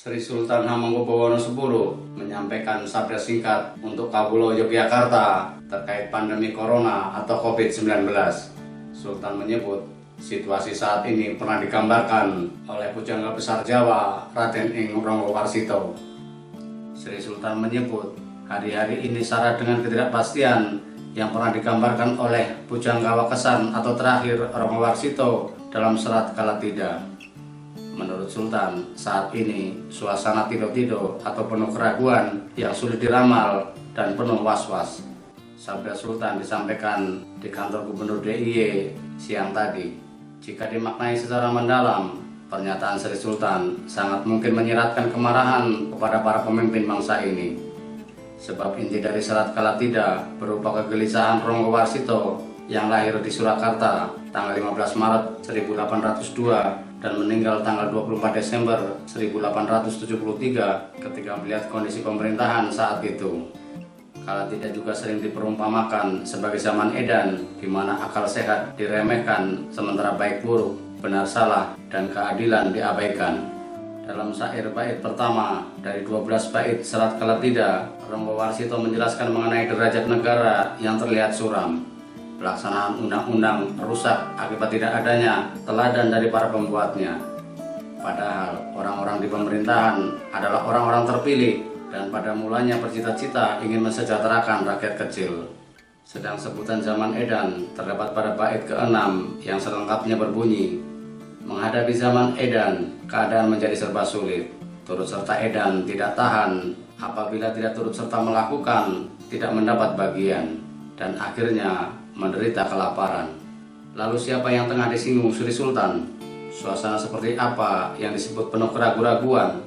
Sri Sultan Hamengkubuwono X menyampaikan sabda singkat untuk Kawula Yogyakarta terkait pandemi Corona atau COVID-19. Sultan menyebut situasi saat ini pernah digambarkan oleh Pujangga Besar Jawa Raden Ing Ranggawarsita. Sri Sultan menyebut hari-hari ini syarat dengan ketidakpastian yang pernah digambarkan oleh Pujangga Wakesan atau terakhir Ranggawarsita dalam serat Kalatida. Menurut Sultan, saat ini suasana tido-tido atau penuh keraguan yang sulit diramal dan penuh was-was. Sabda Sultan disampaikan di kantor Gubernur DIY siang tadi. Jika dimaknai secara mendalam, pernyataan Sri Sultan sangat mungkin menyiratkan kemarahan kepada para pemimpin bangsa ini. Sebab inti dari serat Kalatida berupa kegelisahan Ranggawarsita yang lahir di Surakarta tanggal 15 Maret 1802 dan meninggal tanggal 24 Desember 1873 ketika melihat kondisi pemerintahan saat itu. Kalatida juga sering diperumpamakan sebagai zaman edan di mana akal sehat diremehkan sementara baik buruk, benar salah, dan keadilan diabaikan. Dalam syair bait pertama dari 12 bait serat Kalatida, Ranggawarsita menjelaskan mengenai derajat negara yang terlihat suram. Pelaksanaan undang-undang rusak akibat tidak adanya teladan dari para pembuatnya. Padahal orang-orang di pemerintahan adalah orang-orang terpilih dan pada mulanya bercita-cita ingin mensejahterakan rakyat kecil. Sedang sebutan zaman edan terdapat pada bait ke-6 yang selengkapnya berbunyi, menghadapi zaman edan, keadaan menjadi serba sulit. Turut serta edan tidak tahan, apabila tidak turut serta melakukan, tidak mendapat bagian, dan akhirnya menderita kelaparan. Lalu siapa yang tengah disinggung Sri Sultan? Suasana seperti apa yang disebut penuh keraguan-raguan?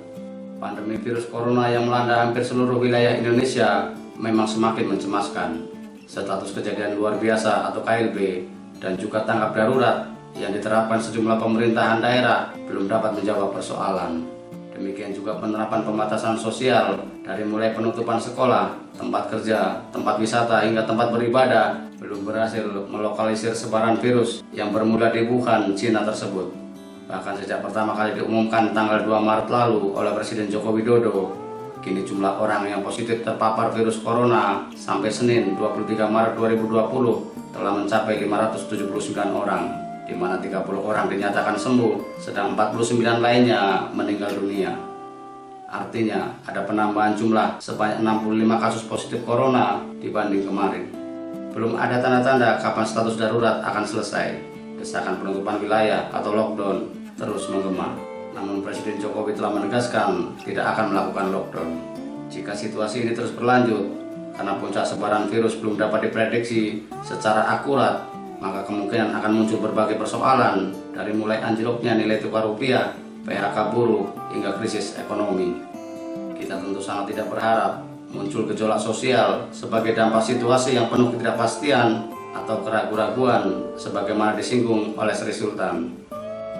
Pandemi virus corona yang melanda hampir seluruh wilayah Indonesia memang semakin mencemaskan. Status kejadian luar biasa atau KLB dan juga tanggap darurat yang diterapkan sejumlah pemerintahan daerah belum dapat menjawab persoalan. Demikian juga penerapan pembatasan sosial dari mulai penutupan sekolah, tempat kerja, tempat wisata hingga tempat beribadah belum berhasil melokalisir sebaran virus yang bermula di Wuhan, Cina tersebut. Bahkan sejak pertama kali diumumkan tanggal 2 Maret lalu oleh Presiden Joko Widodo, kini jumlah orang yang positif terpapar virus corona sampai Senin 23 Maret 2020 telah mencapai 579 orang. Di mana 30 orang dinyatakan sembuh, sedang 49 lainnya meninggal dunia. Artinya ada penambahan jumlah sebanyak 65 kasus positif corona dibanding kemarin. Belum ada tanda-tanda kapan status darurat akan selesai. Desakan penutupan wilayah atau lockdown terus menggema. Namun Presiden Jokowi telah menegaskan tidak akan melakukan lockdown. Jika situasi ini terus berlanjut, karena puncak sebaran virus belum dapat diprediksi secara akurat, maka kemungkinan akan muncul berbagai persoalan dari mulai anjloknya nilai tukar rupiah, PHK buruh, hingga krisis ekonomi. Kita tentu sangat tidak berharap muncul gejolak sosial sebagai dampak situasi yang penuh ketidakpastian atau keraguan-raguan sebagaimana disinggung oleh Sri Sultan.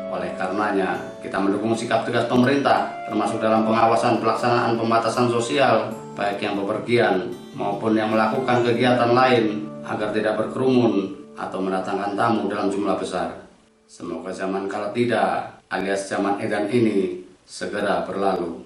Oleh karenanya, kita mendukung sikap tegas pemerintah termasuk dalam pengawasan pelaksanaan pembatasan sosial baik yang bepergian maupun yang melakukan kegiatan lain agar tidak berkerumun atau mendatangkan tamu dalam jumlah besar. Semoga zaman Kalatida alias zaman edan ini segera berlalu.